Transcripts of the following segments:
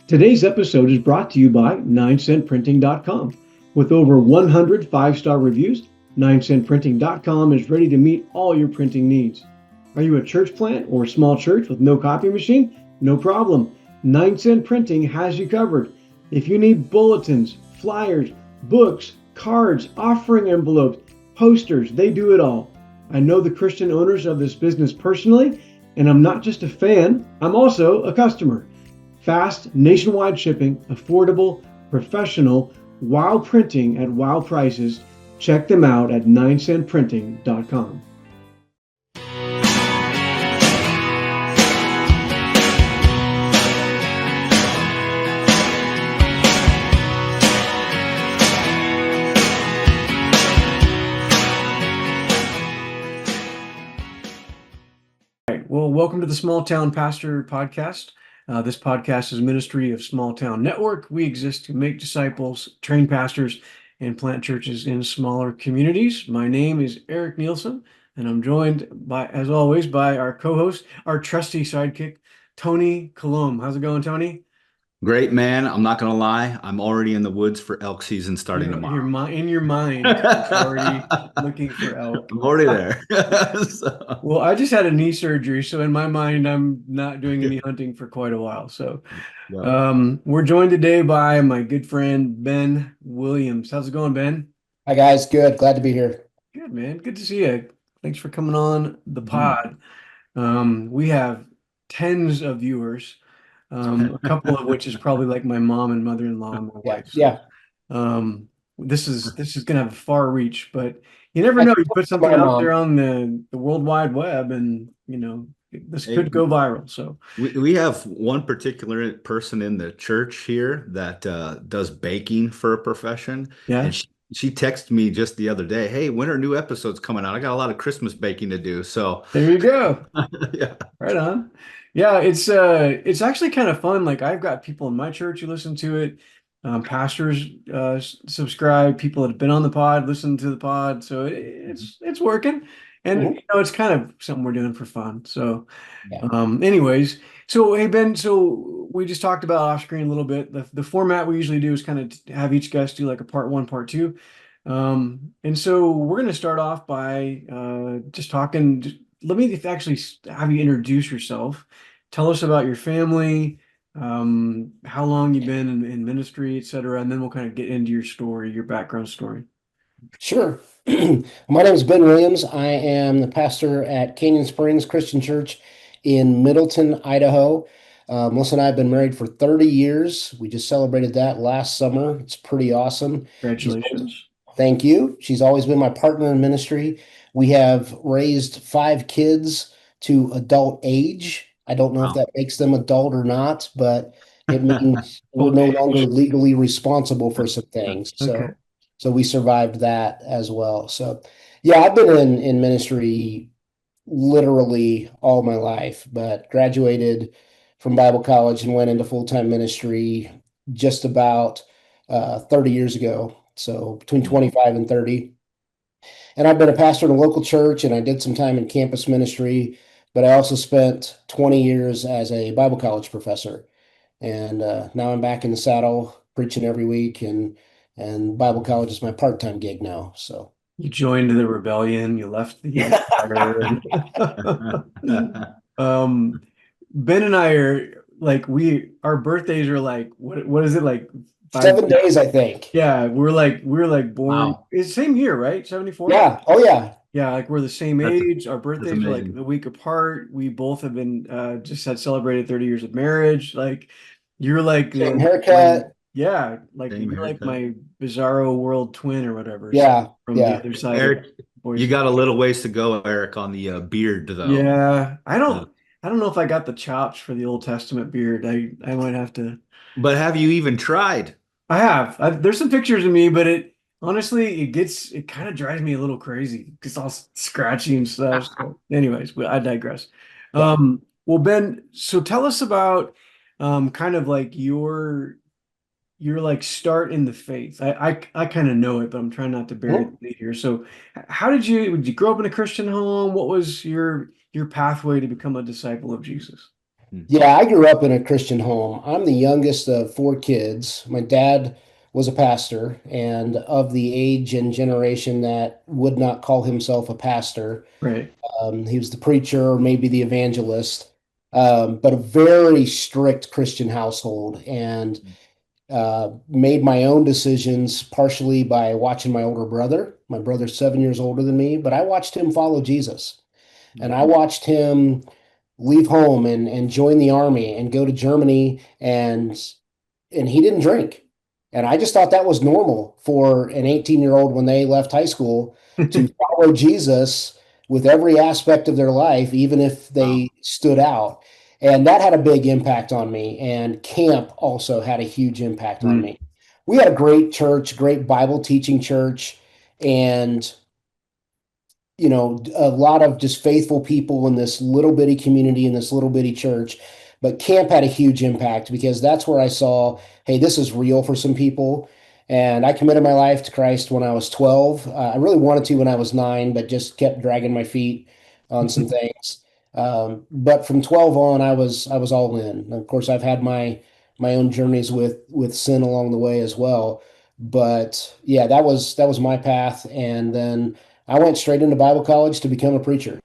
Today's episode is brought to you by 9centprinting.com. With over 100 five-star reviews, 9centprinting.com is ready to meet all your printing needs. Are you a church plant or small church with no copy machine? No problem. 9cent Printing has you covered. If you need bulletins, flyers, books, cards, offering envelopes, posters, they do it all. I know the Christian owners of this business personally, and I'm not just a fan, I'm also a customer. Fast, nationwide shipping, affordable, professional, wow printing at wow prices. Check them out at 9centprinting.com. Well, welcome to the Small Town Pastor Podcast. This podcast is a ministry of Small Town Network. We exist to make disciples, train pastors, and plant churches in smaller communities. My name is Eric Nielsen, and I'm joined by, as always, by our co-host, our trusty sidekick, Tony Colomb. How's it going, Tony? Great, man. I'm not going to lie. I'm already in the woods for elk season starting In tomorrow. your mind, it's already looking for elk. I'm already there. So, Well, I just had a knee surgery, so in my mind, I'm not doing any hunting for quite a while. So, yeah. we're joined today by my good friend Ben Williams. How's it going, Ben? Hi guys, good. Glad to be here. Good, man. Good to see you. Thanks for coming on the Mhm. pod. We have tens of viewers, a couple of which is probably like my mom and mother-in-law and my wife. So, Yeah. this is gonna have a far reach, but you never know. You put something out there on the World Wide Web, and this could go viral. So We have one particular person in the church here that does baking for a profession. yeah. And she texted me just the other day, "Hey, when are new episodes coming out? I got a lot of Christmas baking to do." So There you go. yeah. Right on. Yeah, it's actually kind of fun. Like I've got people in my church who listen to it. Pastors subscribe. People that have been on the pod listen to the pod. So it's working, and Mhm. it's kind of something we're doing for fun. So, Yeah. anyways, so hey Ben, so we just talked about off screen a little bit. The format we usually do is kind of have each guest do like a part one, part two. And so we're going to start off by just talking. Let me actually have you introduce yourself. Tell us about your family, how long you've been in ministry, et cetera, and then we'll kind of get into your story, your background story. Sure. My name is Ben Williams. I am the pastor at Canyon Springs Christian Church in Middleton, Idaho. Melissa and I have been married for 30 years. We just celebrated that last summer. It's pretty awesome. Congratulations. Thank you. She's always been my partner in ministry. We have raised 5 kids to adult age. I don't know if that makes them adult or not, but it means we're no longer legally responsible for some things. Okay. So we survived that as well. So yeah, I've been in ministry literally all my life, but graduated from Bible college and went into full-time ministry just about 30 years ago. So between 25 and 30. And I've been a pastor in a local church, and I did some time in campus ministry, but I also spent 20 years as a Bible college professor. And now I'm back in the saddle preaching every week, and Bible college is my part-time gig now. So You joined the rebellion, you left the empire. Ben and I are like our birthdays are like what is it like 7 days, I think. Yeah, we're like born. Wow. It's the same year, right? 74? Yeah. Oh yeah. Yeah, like we're the same age. Our birthdays are like amazing. a week apart. We both have been just had celebrated 30 years of marriage. Like you're like Same haircut. yeah, like Same you're like haircut. my bizarro world twin or whatever. Yeah. From the Yeah. other side. Eric, Boys. you got a little ways to go, Eric, on the beard though. Yeah, I don't know if I got the chops for the Old Testament beard. I might have to. But have you even tried? I have. There's some pictures of me, but it honestly it kind of drives me a little crazy because it's all scratchy and stuff. So anyways, I digress. Yeah. Well, Ben, so tell us about kind of like your like start in the faith. I kind of know it, but I'm trying not to bury the lead here. So how did you grow up in a Christian home? What was your pathway to become a disciple of Jesus? Mm. Yeah, I grew up in a Christian home. I'm the youngest of four kids. My dad was a pastor, and of the age and generation that would not call himself a pastor. Right. He was the preacher or maybe the evangelist, but a very strict Christian household, and made my own decisions partially by watching my older brother. My brother's 7 years older than me, but I watched him follow Jesus, and I watched him leave home and join the army and go to Germany, and he didn't drink. And I just thought that was normal for an 18-year-old when they left high school to follow Jesus with every aspect of their life, even if Wow. they stood out. And that had a big impact on me. And camp also had a huge impact on Mm. me. We had a great church, great Bible teaching church, and a lot of just faithful people in this little bitty community, in this little bitty church. But camp had a huge impact because that's where I saw, hey, this is real for some people. And I committed my life to Christ when I was 12. I really wanted to when I was 9, but just kept dragging my feet on some things. But from 12 on, I was all in. And of course, I've had my own journeys with sin along the way as well. But yeah, that was my path. And then I went straight into Bible college to become a preacher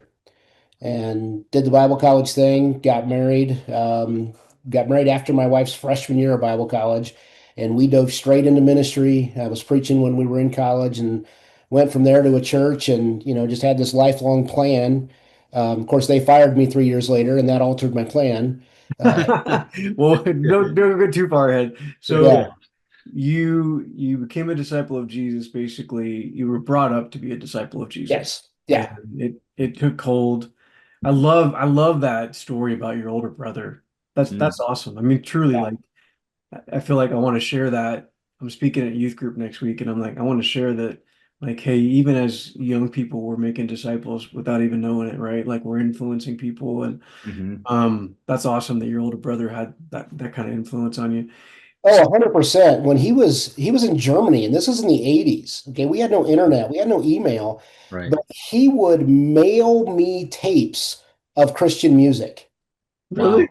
and did the Bible college thing, got married after my wife's freshman year of Bible college, and we dove straight into ministry. I was preaching when we were in college and went from there to a church and, just had this lifelong plan. Of course, they fired me 3 years later, and that altered my plan. Uh, Well, don't go too far ahead. yeah, So you became a disciple of Jesus. Basically, you were brought up to be a disciple of Jesus, yes, and yeah, it took hold. I love that story about your older brother. That's Mm. awesome. I mean, truly, yeah. like I feel like I want to share that. I'm speaking at youth group next week, and I'm like, I want to share that, like, hey, even as young people, we're making disciples without even knowing it, right? Like we're influencing people, and Hmm. that's awesome that your older brother had that kind of influence on you. Oh, 100%. When he was in Germany, and this is in the 80s. Okay, we had no internet, we had no email, Right. but he would mail me tapes of Christian music Really? Wow.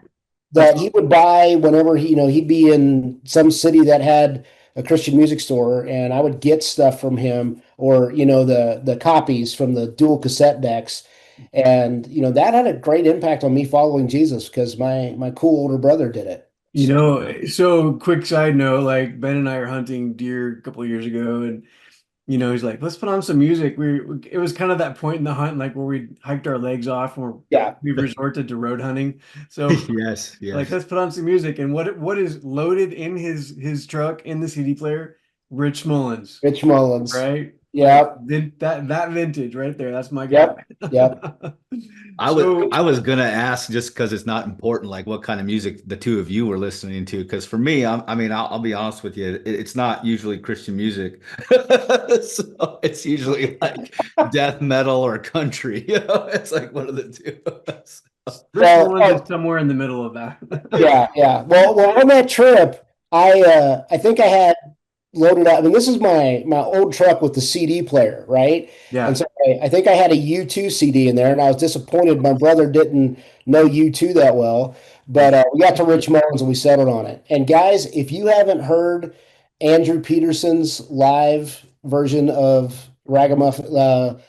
That's that he would buy whenever he'd be in some city that had a Christian music store, and I would get stuff from him, or the copies from the dual cassette decks. And that had a great impact on me following Jesus because my cool older brother did it. So So quick side note, like Ben and I are hunting deer a couple of years ago, and he's like, let's put on some music. It was kind of that point in the hunt, like where we hiked our legs off, and yeah, we resorted to road hunting. So yes, like, yes. let's put on some music. And what is loaded in his truck in the CD player? Rich Mullins, Rich Mullins. right? Like Yep. that vintage right there. That's my guy. Yep. Yep. So I was gonna ask just because it's not important, like what kind of music the two of you were listening to. Because for me, I mean, I'll be honest with you, it's not usually Christian music, so it's usually like death metal or country. It's like one of the two. Rich Well, Mullins is somewhere in the middle of that. yeah. Well, on that trip, I think I had loaded up. I mean, this is my old truck with the CD player, right? And Yeah. so I think I had a U2 CD in there, and I was disappointed my brother didn't know U2 that well. But we got to Rich Mullins and we settled on it. And guys, if you haven't heard Andrew Peterson's live version of Ragamuffin, what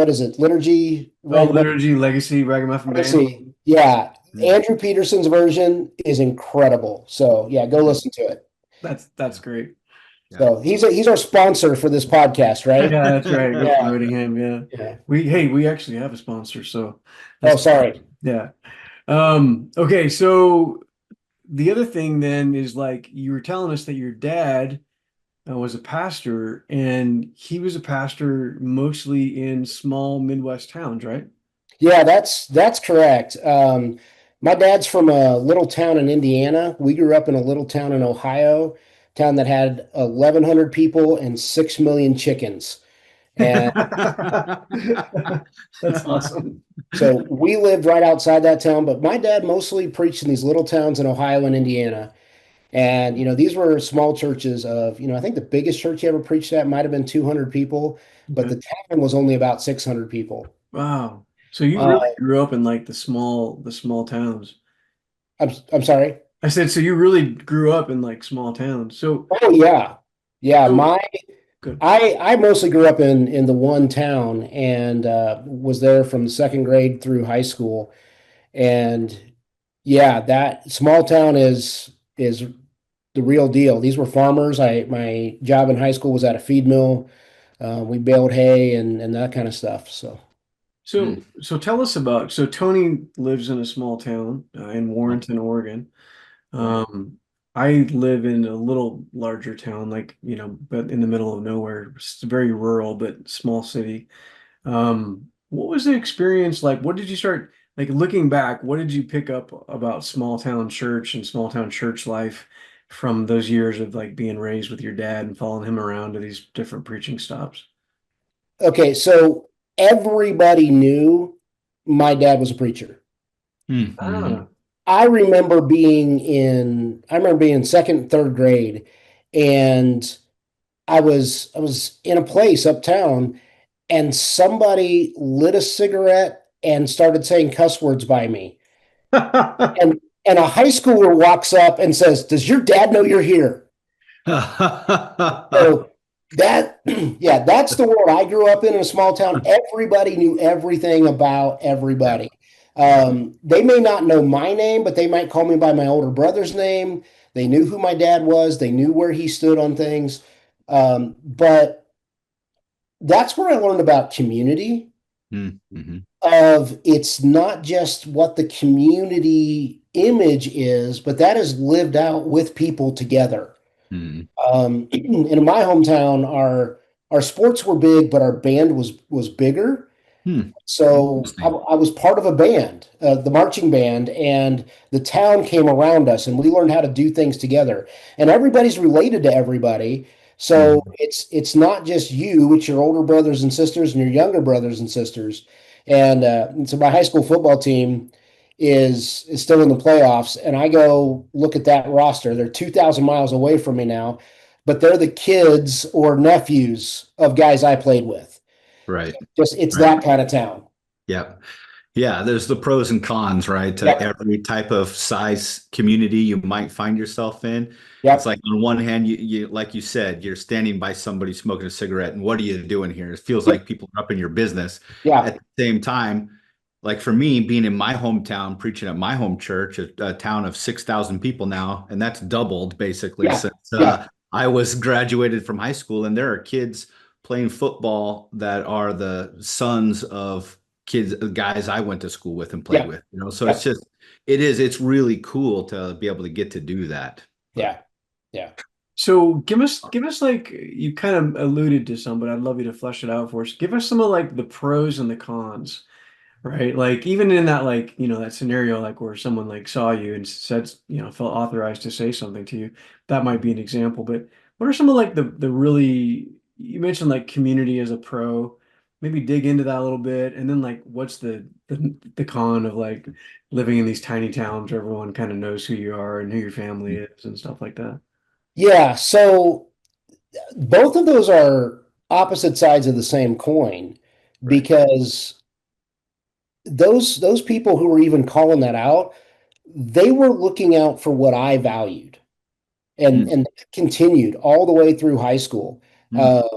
is it? Liturgy, Oh, Ragamuffin Liturgy, Legacy, Ragamuffin Band. Legacy. Yeah, Mm. Andrew Peterson's version is incredible. So yeah, go listen to it. That's great. Yeah. So he's our sponsor for this podcast, right? Yeah, that's right. We're Yeah, promoting him. Yeah. yeah. We actually have a sponsor, so Oh, that's sorry. yeah. Okay, so the other thing then is like you were telling us that your dad was a pastor, and he was a pastor mostly in small Midwest towns, right? Yeah, that's correct. My dad's from a little town in Indiana. We grew up in a little town in Ohio, town that had 1,100 people and 6 million chickens. And That's awesome. so we lived right outside that town, but my dad mostly preached in these little towns in Ohio and Indiana. And, these were small churches of, I think the biggest church he ever preached at might have been 200 people, but Okay. the town was only about 600 people. Wow. So you Uh, really grew up in like the small towns. I'm sorry. I said, so you really grew up in like small towns. So, Oh yeah, yeah. so good. I mostly grew up in the one town and was there from the second grade through high school. And yeah, that small town is the real deal. These were farmers. My job in high school was at a feed mill. We baled hay and that kind of stuff. So So tell us about, so Tony lives in a small town in Yep. Warrenton, Oregon. Yep. Um, I live in a little larger town, like, but in the middle of nowhere. It's very rural, but small city. What was the experience like? What did you start, like looking back, what did you pick up about small town church and small town church life from those years of like being raised with your dad and following him around to these different preaching stops? okay, so everybody knew my dad was a preacher. Mm-hmm. Ah. I remember being in second, third grade, and I was in a place uptown, and somebody lit a cigarette and started saying cuss words by me. And and a high schooler walks up and says, "Does your dad know you're here?" So that, yeah, that's the world I grew up in a small town. Everybody knew everything about Yeah. everybody. Yeah. They may not know my name, but they might call me by my older brother's name. They knew who my dad was. They knew where he stood on things. But that's where I learned about community. Mm-hmm. Of it's not just what the community image is, but that is lived out with people together. Mm-hmm. In my hometown, our sports were big, but our band was bigger. Hmm. So I, Interesting. I was part of a band, the marching band, and the town came around us, and we learned how to do things together. And everybody's related to everybody, so Mm-hmm. it's not just you; it's your older brothers and sisters and your younger brothers and sisters. And so my high school football team is still in the playoffs, and I go look at that roster. They're 2,000 miles away from me now, but they're the kids or nephews of guys I played with. Right. Just it's Right. that kind of town. Yeah. Yeah, there's the pros and cons, right? To Yep. every type of size community you might find yourself in. It's Yep. like on one hand, you like you said, you're standing by somebody smoking a cigarette, and what are you doing here? It feels Yep. like people are up in your business. Yeah. At the same time, like for me, being in my hometown, preaching at my home church, a town of 6,000 people now, and that's doubled basically Yeah. since Yeah. I was graduated from high school, and there are kids playing football that are the sons of kids, guys I went to school with and played Yeah. with, so Yep. it's really cool to be able to get to do that. But Yeah. Yeah. So give us like you kind of alluded to some, but I'd love you to flesh it out for us. Give us some of like the pros and the cons, right? Like even in that like, that scenario like where someone like saw you and said, felt authorized to say something to you. That might be an example, but what are some of like the really you mentioned like community as a pro. Maybe dig into that a little bit and then like what's the con of like living in these tiny towns where everyone kind of knows who you are and who your family is and stuff like that. Yeah. So both of those are opposite sides of the same coin Right. because those people who were even calling that out, they were looking out for what I valued mm, and that continued all the way through high school. mm, Uh,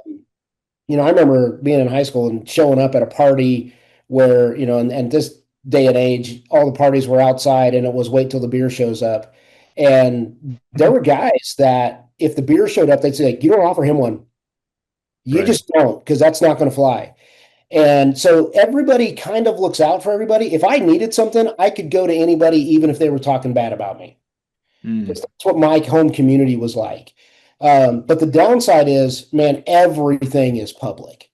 I remember being in high school and showing up at a party where, and this day and age, all the parties were outside and it was wait till the beer shows up. And there were guys that if the beer showed up, they'd say, like, you don't offer him one. You right. just don't, because that's not going to fly. And so everybody kind of looks out for everybody. If I needed something, I could go to anybody, even if they were talking bad about me. Mm, That's what my home community was like. But the downside is, man, everything is public.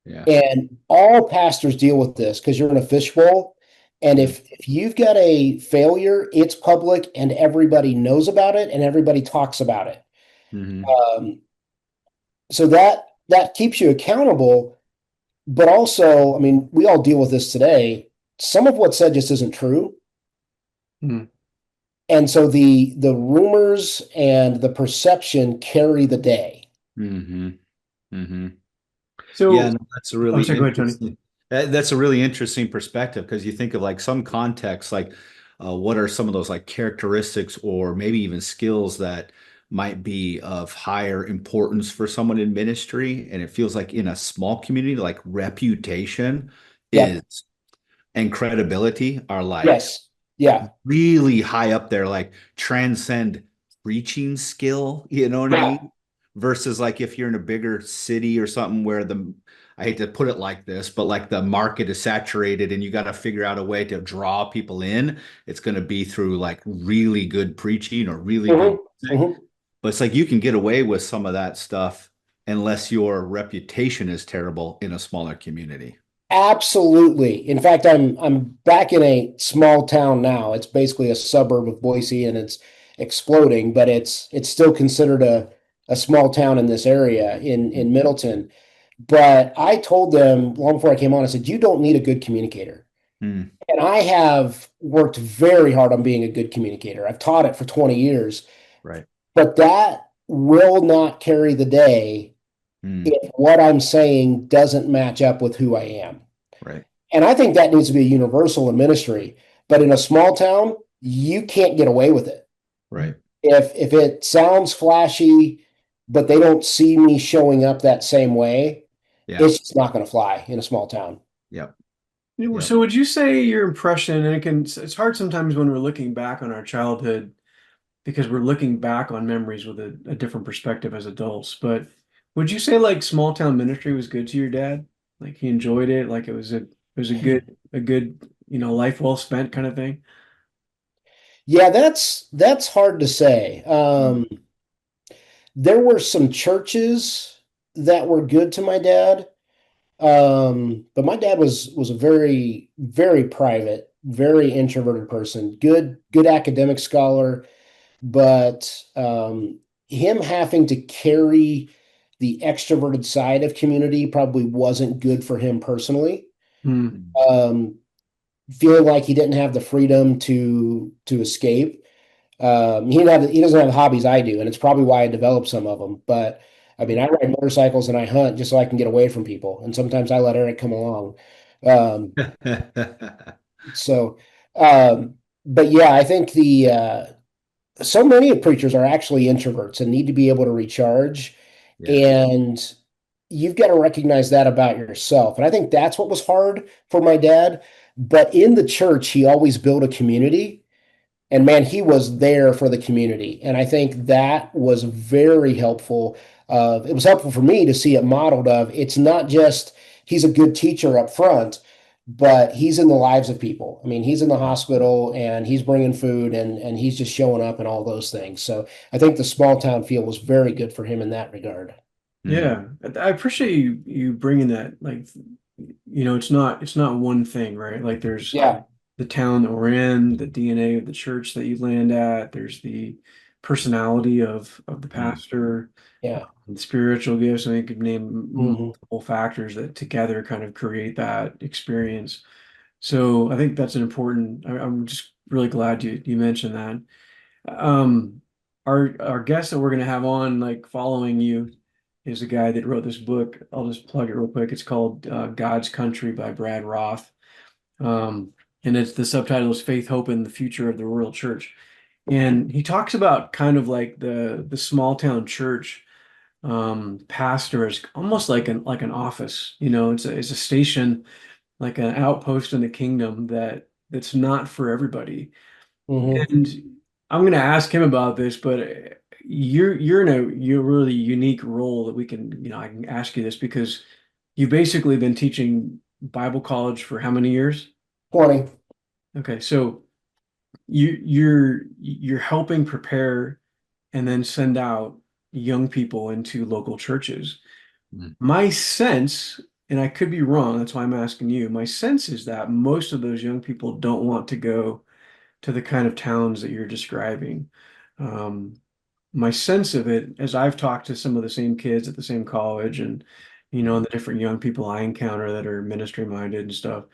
yeah. And all pastors deal with this because you're in a fishbowl. And Mm, if you've got a failure, it's public and everybody knows about it and everybody talks about it. mhm. Um, so that keeps you accountable. But also, I mean, we all deal with this today. Some of what's said just isn't true. Hmm. And so the rumors and the perception carry the day. Mhm. Mhm. Yeah, So, no, that's a really I'm sorry, go ahead, Tony. interesting. That's a really interesting perspective because you think of like some contexts, like what are some of those like characteristics or maybe even skills that might be of higher importance for someone in ministry? And it feels like in a small community, like reputation Yep. is and credibility are like Yes. Yeah. really high up there, like transcend preaching skill, you know what I Yeah. mean? Versus like if you're in a bigger city or something where I hate to put it like this, but like the market is saturated and you got to figure out a way to draw people in. It's going to be through like really good preaching or really good Hmm. music. Hmm. But it's like you can get away with some of that stuff unless your reputation is terrible in a smaller community. Absolutely. In fact, I'm back in a small town now. It's basically a suburb of Boise and it's exploding, but it's still considered a small town in this area in Middleton. But I told them long before I came on, I said, you don't need a good communicator. Mm, And I have worked very hard on being a good communicator. I've taught it for 20 years, right. but that will not carry the day Mm, if what I'm saying doesn't match up with who I am. right. And I think that needs to be universal in ministry. But in a small town, you can't get away with it. Right. If it sounds flashy, but they don't see me showing up that same way, Yeah. it's just not going to fly in a small town. Yep. So Yep. would you say your impression, and it's hard sometimes when we're looking back on our childhood because we're looking back on memories with a different perspective as adults, but would you say like small town ministry was good to your dad? Like he enjoyed it, like it was a good, life well spent kind of thing? Yeah, that's hard to say. Mm, There were some churches that were good to my dad. But my dad was a very, very private, very introverted person. Good academic scholar, but him having to carry the extroverted side of community probably wasn't good for him personally. Hmm. mm, Um, Feeling like he didn't have the freedom to escape. He doesn't have the hobbies I do, and it's probably why I developed some of them. But I mean, I ride motorcycles and I hunt just so I can get away from people, and sometimes I let Eric come along. Um, so, um, but yeah, I think the so many of preachers are actually introverts and need to be able to recharge, Yeah. and you've got to recognize that about yourself. And I think that's what was hard for my dad. But in the church, he always built a community and man, he was there for the community. And I think that was very helpful. It was helpful for me to see it modeled of it's not just he's a good teacher up front, but he's in the lives of people. I mean, he's in the hospital and he's bringing food and he's just showing up and all those things. So I think the small town feel was very good for him in that regard. Mm, Yeah, I appreciate you bringing that. Like, it's not one thing, right? Like, there's Yeah. the town that we're in, the DNA of the church that you land at. There's the personality of the mm, pastor, Yeah. the spiritual gifts. I mean, you could name Hmm. multiple factors that together kind of create that experience. So I think that's an important. I'm just really glad you mentioned that. Um, our guest that we're gonna have on, like following you, is a guy that wrote this book. I'll just plug it real quick. It's called God's Country by Brad Roth. Um, and it's the subtitle is Faith, Hope, and the Future of the Rural Church. And he talks about kind of like the small town church pastor is almost like an office. It's a station, like an outpost in the kingdom that's not for everybody. Hmm. And I'm going to ask him about this, but you're in a really unique role that I can ask you this because you've basically been teaching Bible college for how many years? 20. Okay, so you're helping prepare and then send out young people into local churches. mm, My sense, and I could be wrong, that's why I'm asking you. My sense is that most of those young people don't want to go to the kind of towns that you're describing. Um, my sense of it, as I've talked to some of the same kids at the same college and, mm, and the different young people I encounter that are ministry minded and stuff,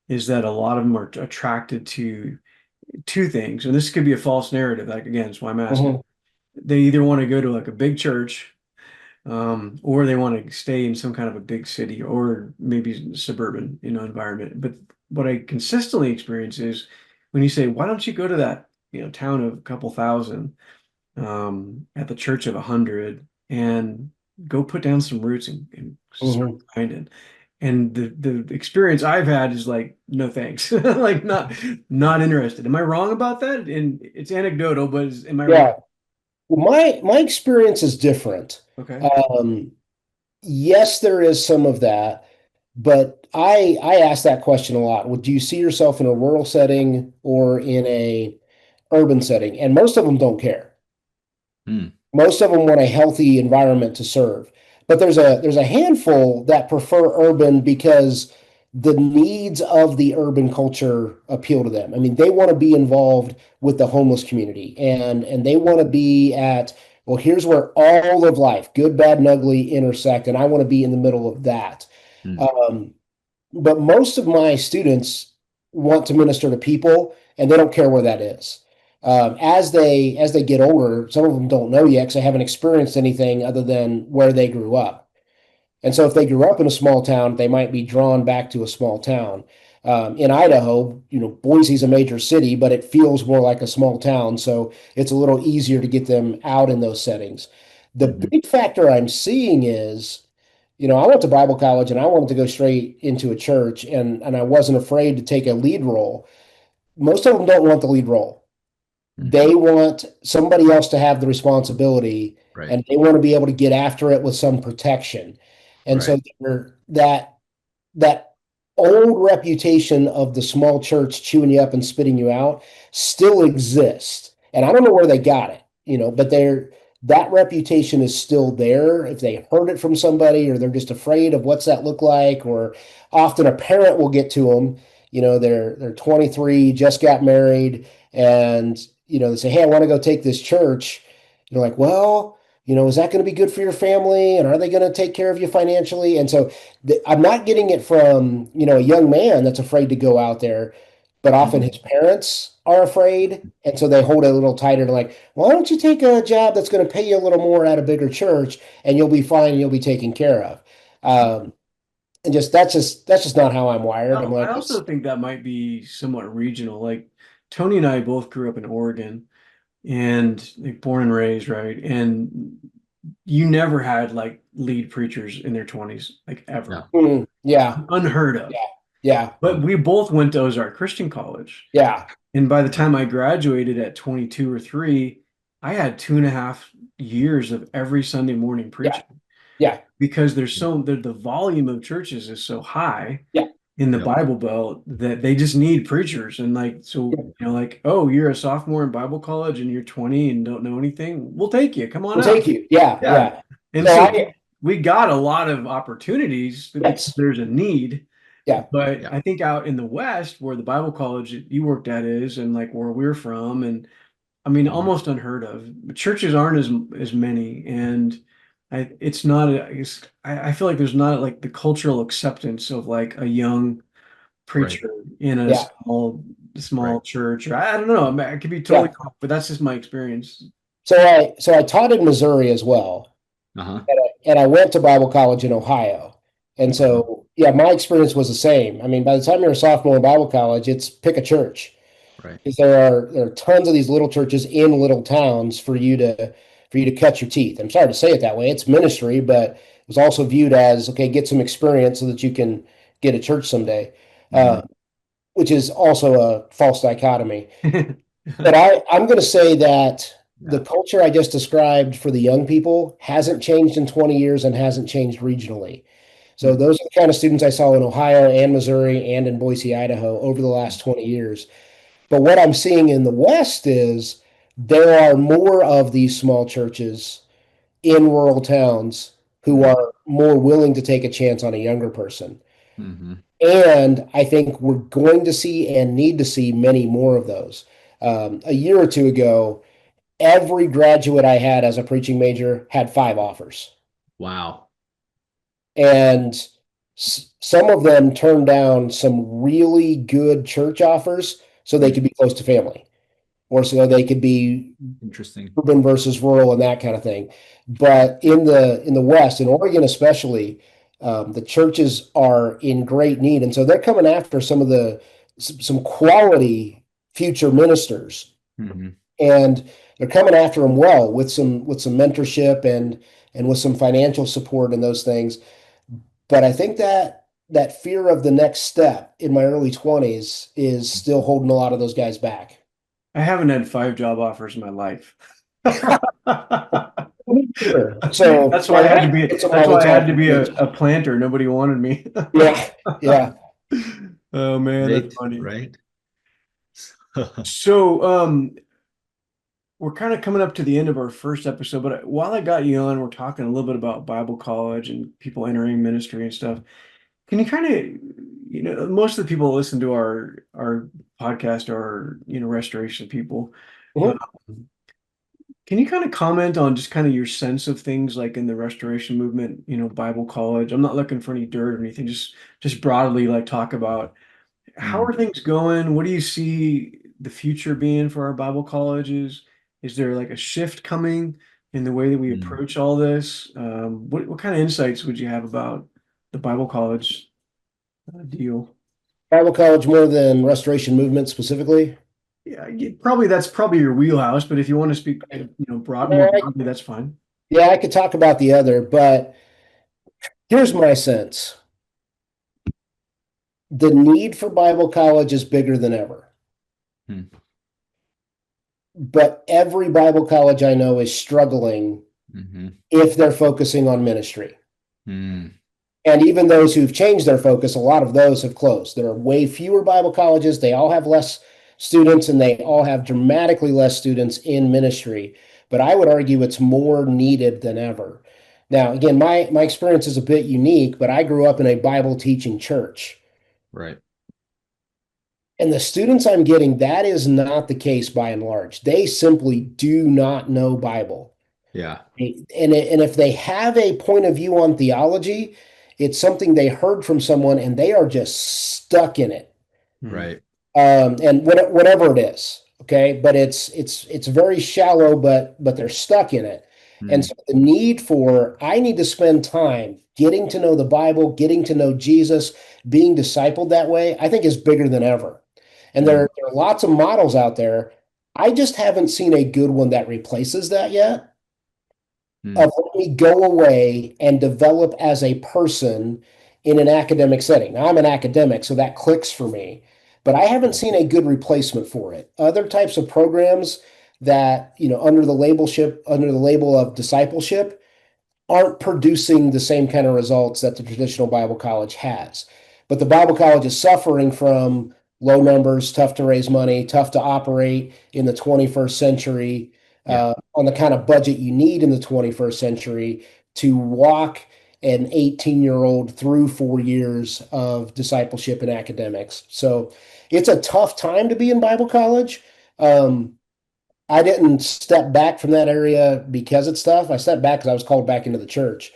is that a lot of them are attracted to two things. And this could be a false narrative. Like, again, that's why I'm asking. Hmm. They either want to go to like a big church, or they want to stay in some kind of a big city or maybe suburban, environment. But what I consistently experience is when you say, "Why don't you go to that, town of a couple thousand, at the church of 100 and go put down some roots and start Mhm. behind it?" And the experience I've had is like, no thanks, like not interested. Am I wrong about that? And it's anecdotal, but am I right? Yeah. Well, my experience is different. Okay. Um, yes, there is some of that, but I ask that question a lot. Would you see yourself in a rural setting or in a urban setting? And most of them don't care. Hmm. Most of them want a healthy environment to serve. But there's a handful that prefer urban because the needs of the urban culture appeal to them. I mean, they want to be involved with the homeless community and they want to be at, well, here's where all of life, good, bad, and ugly intersect, and I want to be in the middle of that. Hmm. Um, but most of my students want to minister to people and they don't care where that is. As they get older, some of them don't know yet because they haven't experienced anything other than where they grew up. And so if they grew up in a small town, they might be drawn back to a small town. In Idaho, Boise's a major city, but it feels more like a small town, so it's a little easier to get them out in those settings. The Hmm. big factor I'm seeing is, I went to Bible college and I wanted to go straight into a church, and I wasn't afraid to take a lead role. Most of them don't want the lead role. Hmm. They want somebody else to have the responsibility Right. and they want to be able to get after it with some protection. And so Right. that old reputation of the small church chewing you up and spitting you out still exists. And I don't know where they got it, but that reputation is still there. If they heard it from somebody or they're just afraid of what's that look like, or often a parent will get to them, they're 23, just got married, and they say, "Hey, I want to go take this church." You're like, "Well, is that going to be good for your family? And are they going to take care of you financially?" And so I'm not getting it from, a young man that's afraid to go out there, but often Hmm. his parents are afraid. And so they hold it a little tighter to like, why don't you take a job that's going to pay you a little more at a bigger church and you'll be fine and you'll be taken care of. And that's just not how I'm wired. I'm I like, also think that might be somewhat regional. Like Tony and I both grew up in Oregon and like born and raised, right? And you never had like lead preachers in their 20s, like ever. No. yeah, Unheard yeah, of. yeah, But we both went to Ozark Christian College. yeah, And by the time I graduated at 22 or 3, I had 2.5 years of every Sunday morning yeah, preaching yeah, because the volume of churches is so high yeah, in the Yep. Bible Belt that they just need preachers. And like, so, yeah. like, oh, you're a sophomore in Bible college and you're 20 and don't know anything. We'll take you. Come on We'll out. take you. Yeah, Yeah. yeah. And So so we got a lot of opportunities because yes, there's a need. yeah, But Yeah. I think out in the West, where the Bible college that you worked at is, and like where we're from, and I mean, Hmm. almost unheard of. Churches aren't as many, and it's not. I feel like there's not like the cultural acceptance of like a young Right. preacher in a yeah, small Right. church. Or I don't know. I mean, I could be totally yeah. wrong, but that's just my experience. So I taught in Missouri as well, Uh-huh. and I went to Bible college in Ohio. And Uh-huh. so, yeah, my experience was the same. I mean, by the time you're a sophomore in Bible college, it's pick a church Right. because there are tons of these little churches in little towns for you to cut your teeth. I'm sorry to say it that way. It's ministry, but it was also viewed as, okay, get some experience so that you can get a church someday, Hmm. uh, which is also a false dichotomy. But I'm going to say that the Yeah. culture I just described for the young people hasn't changed in 20 years and hasn't changed regionally. So Hmm. those are the kind of students I saw in Ohio and Missouri and in Boise, Idaho over the last 20 years. But what I'm seeing in the West is there are more of these small churches in rural towns who Hmm. are more willing to take a chance on a younger person. Hmm. And I think we're going to see and need to see many more of those. A year or two ago, every graduate I had as a preaching major had 5 offers. Wow. And some of them turned down some really good church offers so they Hmm. could be close to family. or so they could be Interesting. urban versus rural and that kind of thing. But in the West, in Oregon especially, the churches are in great need, and so they're coming after some quality future ministers, Hmm. and they're coming after them well with some mentorship and with some financial support and those things. But I think that fear of the next step in my early 20s is still holding a lot of those guys back. I haven't had 5 job offers in my life. Sure. So That's why I had to be it's that's all the why I had to time. be a planter. Nobody wanted me. Yeah, yeah. Oh man, that's Right, funny. right. So we're kind of coming up to the end of our first episode, but while I got you on, we're talking a little bit about Bible college and people entering ministry and stuff. Can you kind of, most of the people that listen to our podcast are, restoration people. Uh, Mhm. can you kind of comment on just kind of your sense of things like in the restoration movement, Bible college? I'm not looking for any dirt or anything, just broadly like talk about how Mm, are things going? What do you see the future being for our Bible colleges? Is there like a shift coming in the way that we mm. approach all this? What kind of insights would you have about the Bible college deal? Bible college more than restoration movement specifically. Yeah, probably that's probably your wheelhouse, but if you want to speak, more Yeah, broadly, that's fine. yeah, I could talk about the other, but here's my sense. The need for Bible college is bigger than ever. Mm, But every Bible college I know is struggling mhm, if they're focusing on ministry. mm, And even those who've changed their focus, a lot of those have closed. There are way fewer Bible colleges. They all have less students and they all have dramatically less students in ministry. But I would argue it's more needed than ever. Now, again, my experience is a bit unique, but I grew up in a Bible teaching church. right. And the students I'm getting, that is not the case by and large. They simply do not know Bible. Yeah. And if they have a point of view on theology, it's something they heard from someone and they are just stuck in it. Hmm. Right. And whatever it is, okay, but it's very shallow, but they're stuck in it. And Mm, so the need for I need to spend time getting to know the Bible, getting to know Jesus, being discipled that way, I think is bigger than ever. And mm, there are lots of models out there. I just haven't seen a good one that replaces that yet mm, of let me go away and develop as a person in an academic setting. Now, I'm an academic, so that clicks for me, but I haven't seen a good replacement for it. Other types of programs that, under the label of discipleship aren't producing the same kind of results that the traditional Bible college has. But the Bible college is suffering from low numbers, tough to raise money, tough to operate in the 21st century, yeah. on the kind of budget you need in the 21st century to walk an 18-year-old through 4 years of discipleship and academics. So it's a tough time to be in Bible college. Um, I didn't step back from that area because it's tough. I stepped back because I was called back into the church.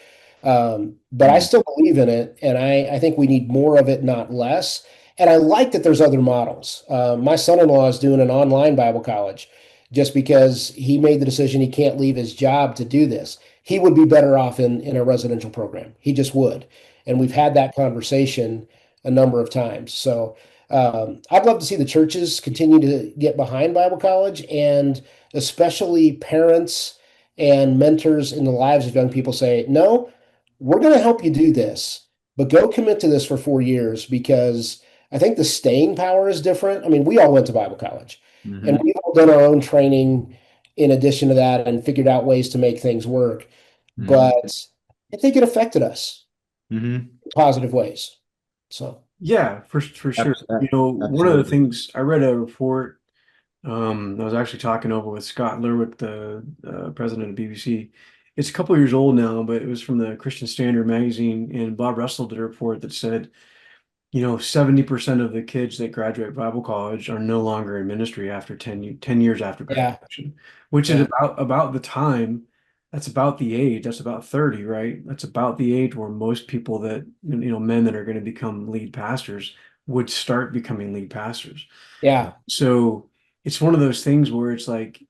But I Mm, still believe in it, and I think we need more of it, not less. And I like that there's other models. My son-in-law is doing an online Bible college just because he made the decision he can't leave his job to do this. He would be better off in a residential program. He just would. And we've had that conversation a number of times. So I'd love to see the churches continue to get behind Bible college and especially parents and mentors in the lives of young people say, no, we're going to help you do this, but go commit to this for 4 years because I think the staying power is different. I mean, we all went to Bible college and mhm, we've all done our own training in addition to that and figured out ways to make things work. mm, But I think it affected us mhm. in positive ways. So, Yeah, for sure. One of the Absolutely. things I read a report. I was actually talking over with Scott Lerwick, the president of BBC. It's a couple years old now, but it was from the Christian Standard magazine, and Bob Russell did a report that said, 70% of the kids that graduate Bible college are no longer in ministry after 10 years after yeah, graduation, which is yeah, about the time, that's about the age, that's about 30, right? That's about the age where most people that, men that are going to become lead pastors would start becoming lead pastors. yeah. So it's one of those things where it's like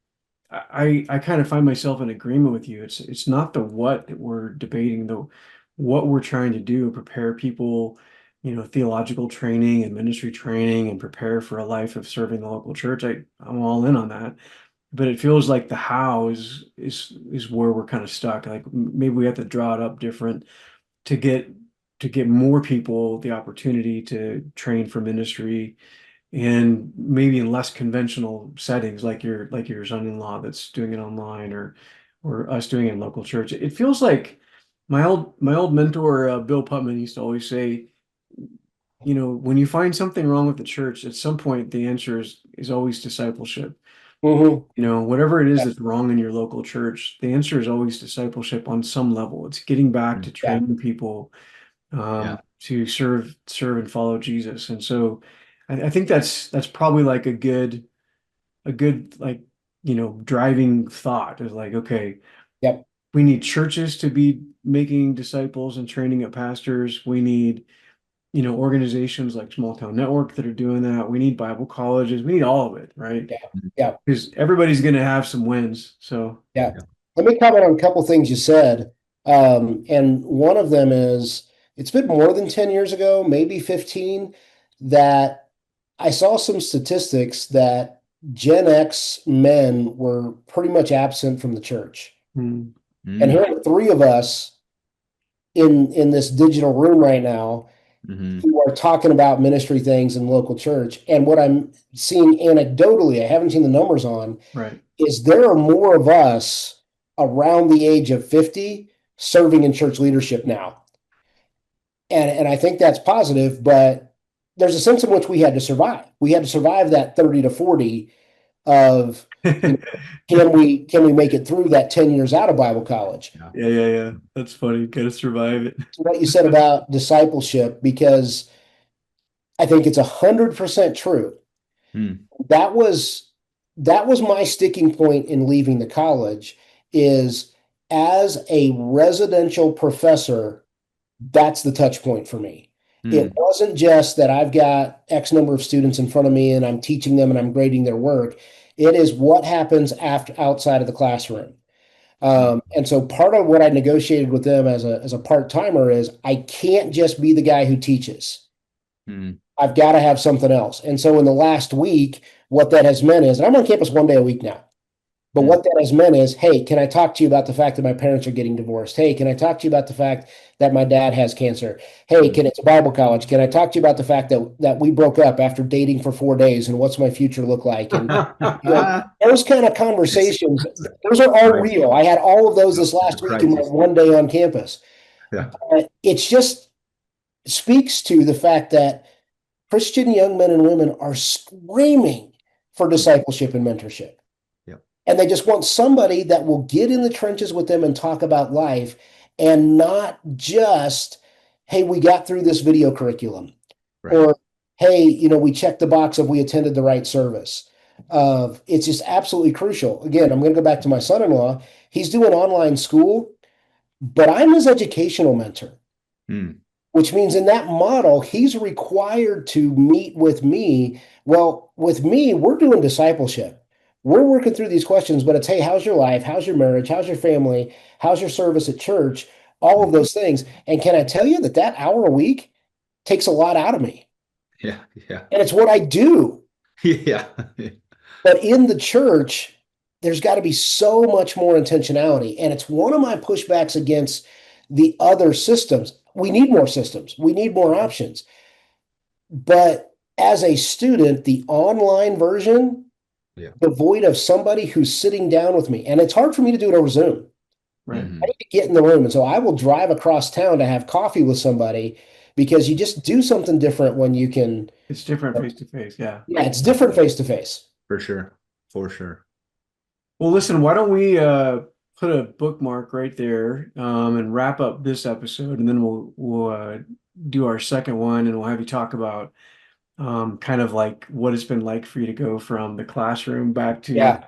I kind of find myself in agreement with you. It's not the what that we're debating, the what we're trying to do, prepare people, theological training and ministry training and prepare for a life of serving the local church. I'm all in on that. But it feels like the how is where we're kind of stuck. Like maybe we have to draw it up different to get more people the opportunity to train for ministry and maybe in less conventional settings like your son-in-law that's doing it online or us doing it in local church. It feels like my old mentor Bill Putman used to always say, when you find something wrong with the church, at some point the answer is always discipleship. Hmm. Whatever it is Yeah. that's wrong in your local church, the answer is always discipleship on some level. It's getting back to Yeah. training people Yeah. to serve and follow Jesus. And so I think that's probably like a good like driving thought is like, okay, Yep. we need churches to be making disciples and training up pastors. We need organizations like Small Town Network that are doing that. We need Bible colleges. We need all of it, right? Yeah. Yeah. Because everybody's going to have some wins. So Yeah. Yeah. Let me comment on a couple things you said. And one of them is it's been more than 10 years ago, maybe 15, that I saw some statistics that Gen X men were pretty much absent from the church. mm, And Mm. here are three of us in this digital room right now Hmm. who are talking about ministry things in local church. And what I'm seeing anecdotally, I haven't seen the numbers on, right. is there are more of us around the age of 50 serving in church leadership now. And I think that's positive, but there's a sense in which we had to survive. We had to survive that 30 to 40 of, you know, can we make it through that 10 years out of Bible college? Yeah. Yeah. That's funny. Got to survive it. So what you said about discipleship, because I think it's 100% true. Mm. That was that was my sticking point in leaving the college is as a residential professor, that's the touch point for me. It Mm. wasn't just that I've got X number of students in front of me and I'm teaching them and I'm grading their work. It is what happens after outside of the classroom. And so part of what I negotiated with them as a part-timer is I can't just be the guy who teaches. Mm. I've got to have something else. And so in the last week, what that has meant is, and I'm on campus one day a week now. But Mm. what that has meant is, hey, can I talk to you about the fact that my parents are getting divorced? Hey, can I talk to you about the fact that my dad has cancer? Hey, Mm. can it's a Bible college? Can I talk to you about the fact that we broke up after dating for 4 days and what's my future look like? And those kind of It's conversations, those are all Christ. real. I had all of those Yeah, this it's a last week in my crisis. one day on campus. Yeah. But it's just speaks to the fact that Christian young men and women are screaming for discipleship and mentorship. Yeah. And they just want somebody that will get in the trenches with them and talk about life and not just, hey, we got through this video curriculum Right. or, hey, we checked the box of we attended the right service. It's just absolutely crucial. Again, I'm going to go back to my son-in-law. He's doing online school, but I'm his educational mentor, Mm. which means in that model, he's required to meet with me. Well, with me, we're doing discipleship. We're working through these questions, but it's, hey, how's your life? How's your marriage? How's your family? How's your service at church? All of Mm. those things. And can I tell you that hour a week takes a lot out of me? Yeah. Yeah. And it's what I do. Yeah. But in the church, there's got to be so much more intentionality. And it's one of my pushbacks against the other systems. We need more systems, we need more options. But as a student, the online version, Yeah. devoid of somebody who's sitting down with me, and it's hard for me to do it over Zoom. Right. I need to get in the room. And so I will drive across town to have coffee with somebody because you just do something different when you can. It's different face to face. Yeah. Yeah, it's different face to face. For sure. For sure. Well, listen, why don't we put a bookmark right there and wrap up this episode, and then we'll do our second one, and we'll have you talk about kind of like what it's been like for you to go from the classroom back to Yeah.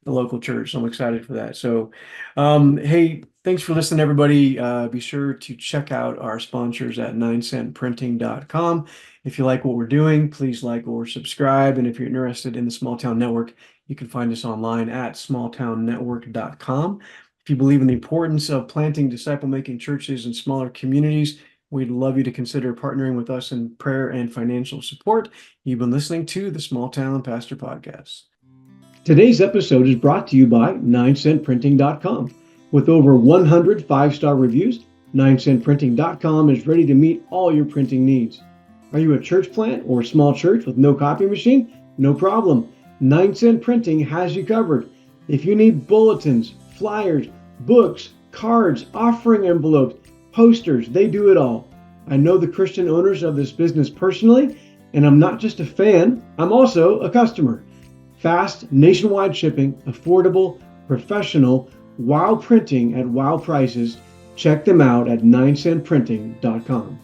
the local church. So I'm excited for that. So, hey, Thanks for listening, everybody. Be sure to check out our sponsors at 9centprinting.com. If you like what we're doing, please like or subscribe. And if you're interested in the Small Town Network, you can find us online at smalltownnetwork.com. If you believe in the importance of planting disciple-making churches in smaller communities, we'd love you to consider partnering with us in prayer and financial support. You've been listening to the Small Town Pastor Podcast. Today's episode is brought to you by 9centprinting.com. With over 100 5-star reviews, 9centprinting.com is ready to meet all your printing needs. Are you a church plant or small church with no copy machine? No problem. 9cent Printing has you covered. If you need bulletins, flyers, books, cards, offering envelopes, posters, they do it all. I know the Christian owners of this business personally, and I'm not just a fan, I'm also a customer. Fast, nationwide shipping, affordable, professional, wow printing at wow prices. Check them out at 9centprinting.com.